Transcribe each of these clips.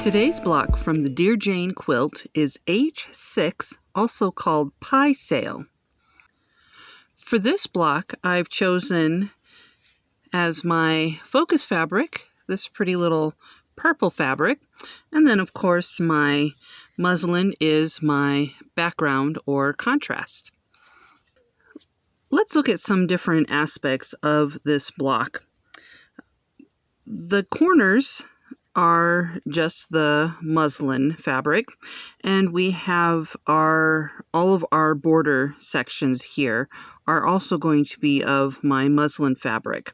Today's block from the Dear Jane quilt is H-6, also called Pie Sail. For this block, I've chosen as my focus fabric this pretty little purple fabric, and then of course my muslin is my background or contrast. Let's look at some different aspects of this block. The corners are just the muslin fabric, and we have all of our border sections here are also going to be of my muslin fabric.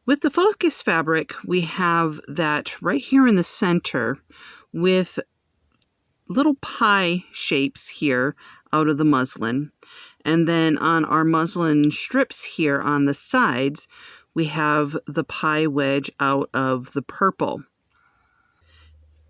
With the focus fabric, we have that right here in the center with little pie shapes here out of the muslin, and then on our muslin strips here on the sides we have the pie wedge out of the purple.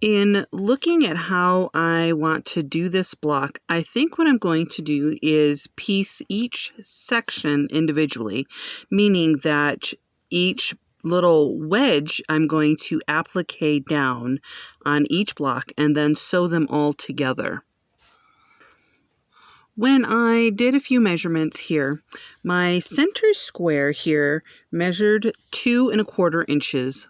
In looking at how I want to do this block, I think what I'm going to do is piece each section individually, meaning that each little wedge I'm going to applique down on each block and then sew them all together. When I did a few measurements here, my center square here measured 2 1/4 inches.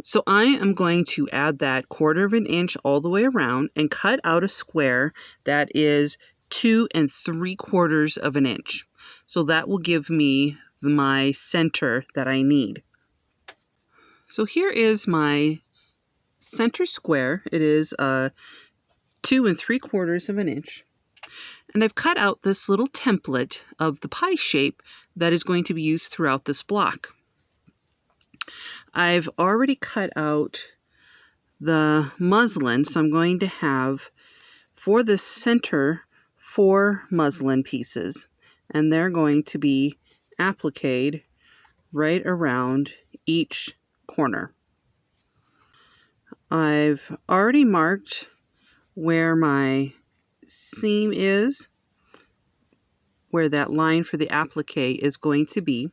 So I am going to add that 1/4 inch all the way around and cut out a square that is 2 3/4 inch. So that will give me my center that I need. So here is my center square. It is 2 3/4 inch. And I've cut out this little template of the pie shape that is going to be used throughout this block. I've already cut out the muslin, so I'm going to have, for the center, 4 muslin pieces, and they're going to be appliqued right around each corner. I've already marked where my seam is, where that line for the applique is going to be.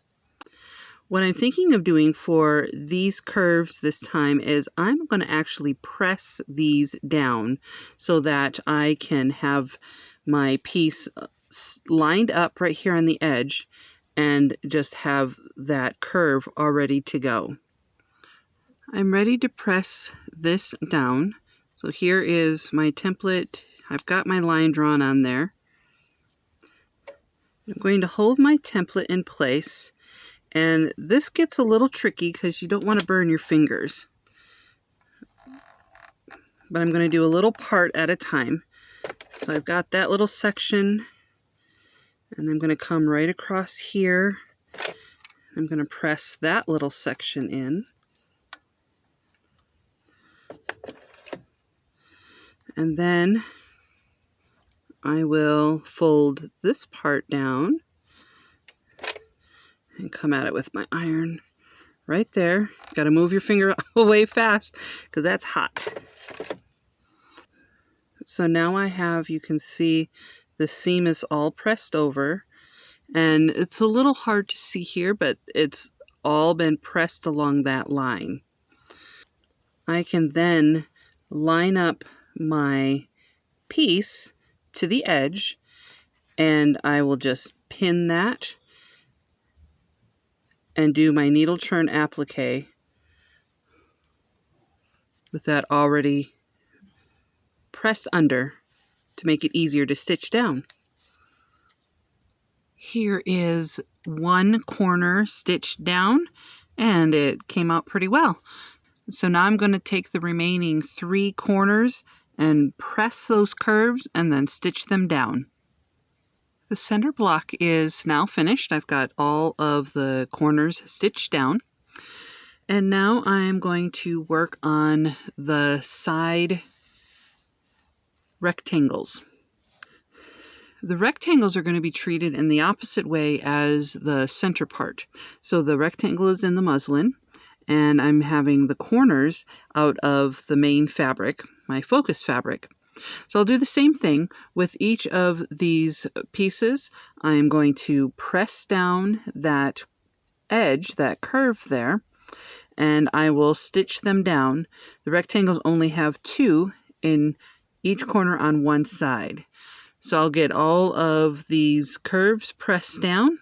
What I'm thinking of doing for these curves this time is I'm going to actually press these down so that I can have my piece lined up right here on the edge and just have that curve all ready to go. I'm ready to press this down. So here is my template. I've got my line drawn on there. I'm going to hold my template in place, and this gets a little tricky because you don't want to burn your fingers. But I'm going to do a little part at a time. So I've got that little section, and I'm going to come right across here. I'm going to press that little section in. And then I will fold this part down and come at it with my iron right there. Got to move your finger away fast because that's hot. So now I have, you can see the seam is all pressed over, and it's a little hard to see here, but it's all been pressed along that line. I can then line up my piece to the edge, and I will just pin that and do my needle turn applique with that already pressed under to make it easier to stitch down. Here is one corner stitched down, and it came out pretty well. So now I'm going to take the remaining 3 corners and press those curves and then stitch them down. The center block is now finished. I've got all of the corners stitched down. And now I'm going to work on the side rectangles. The rectangles are going to be treated in the opposite way as the center part. So the rectangle is in the muslin, and I'm having the corners out of the main fabric, my focus fabric. So I'll do the same thing with each of these pieces. I am going to press down that edge, that curve there, and I will stitch them down. The rectangles only have 2 in each corner on one side. So I'll get all of these curves pressed down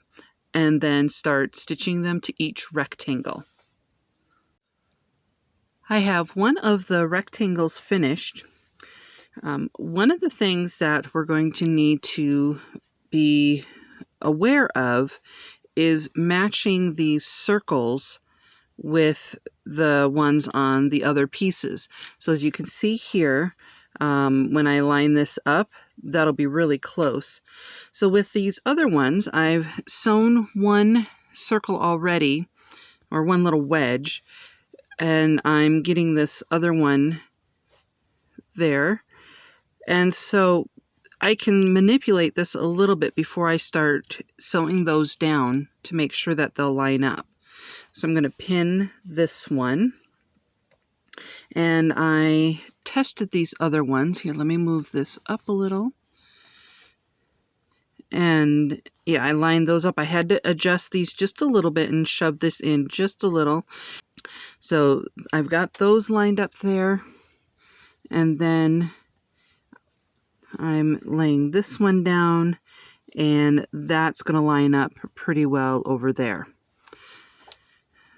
and then start stitching them to each rectangle. I have one of the rectangles finished. One of the things that we're going to need to be aware of is matching these circles with the ones on the other pieces. So as you can see here, when I line this up, that'll be really close. So with these other ones, I've sewn one circle already, or one little wedge, and I'm getting this other one there. And so I can manipulate this a little bit before I start sewing those down to make sure that they'll line up. So I'm going to pin this one, and I tested these other ones. Here, let me move this up a little. And yeah, I lined those up. I had to adjust these just a little bit and shove this in just a little. So I've got those lined up there, and then I'm laying this one down, and that's going to line up pretty well over there.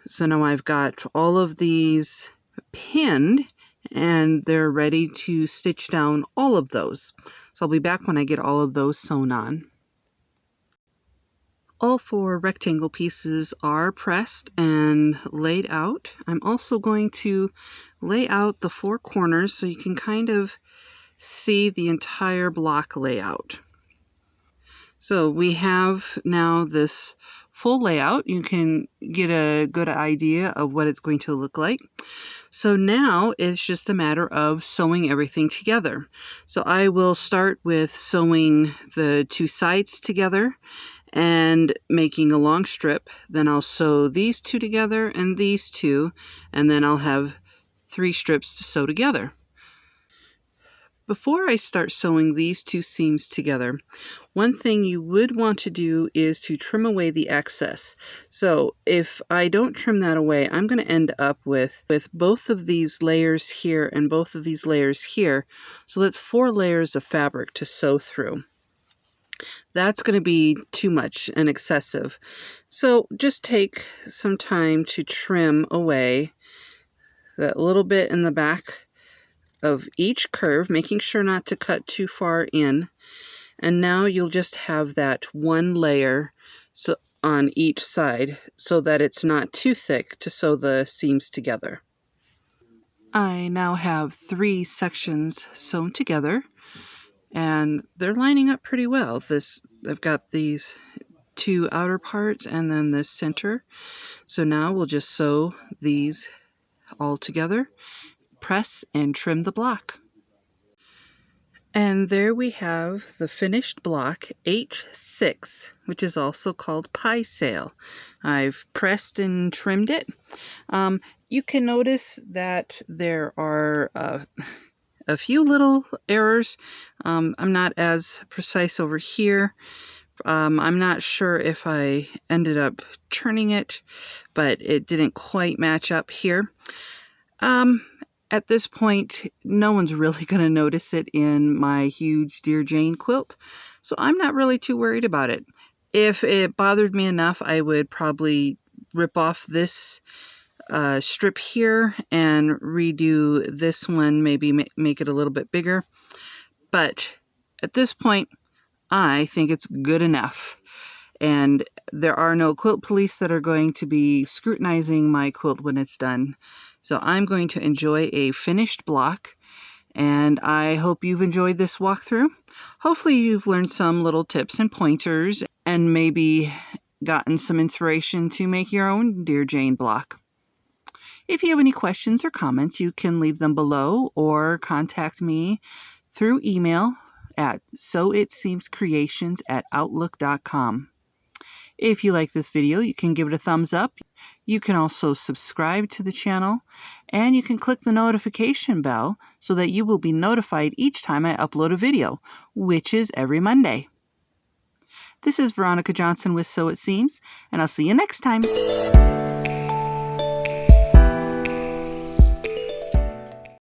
So now I've got all of these pinned, and they're ready to stitch down all of those. So I'll be back when I get all of those sewn on. All 4 rectangle pieces are pressed and laid out. I'm also going to lay out the 4 corners so you can kind of see the entire block layout. So we have now this full layout. You can get a good idea of what it's going to look like. So now it's just a matter of sewing everything together. So I will start with sewing the 2 sides together and making a long strip. Then I'll sew these 2 together and these 2, and then I'll have 3 strips to sew together. Before I start sewing these 2 seams together, one thing you would want to do is to trim away the excess. So if I don't trim that away, I'm going to end up with both of these layers here and both of these layers here. So that's 4 layers of fabric to sew through. That's going to be too much and excessive. So just take some time to trim away that little bit in the back of each curve, making sure not to cut too far in. And now you'll just have that 1 layer on each side so that it's not too thick to sew the seams together. I now have 3 sections sewn together, and they're lining up pretty well. I've got these 2 outer parts and then this center. So now we'll just sew these all together, press and trim the block. And there we have the finished block H-6, which is also called pie sail. I've pressed and trimmed it. You can notice that there are a few little errors. I'm not as precise over here. I'm not sure if I ended up turning it, but it didn't quite match up here. At this point, no one's really going to notice it in my huge Dear Jane quilt, so I'm not really too worried about it. If it bothered me enough, I would probably rip off this strip here and redo this one, maybe make it a little bit bigger. But at this point, I think it's good enough. And there are no quilt police that are going to be scrutinizing my quilt when it's done. So I'm going to enjoy a finished block, and I hope you've enjoyed this walkthrough. Hopefully you've learned some little tips and pointers and maybe gotten some inspiration to make your own Dear Jane block. If you have any questions or comments, you can leave them below or contact me through email at soitseemscreations@outlook.com. If you like this video, you can give it a thumbs up. You can also subscribe to the channel, and you can click the notification bell so that you will be notified each time I upload a video, which is every Monday. This is Veronica Johnson with Sew It Seems, and I'll see you next time.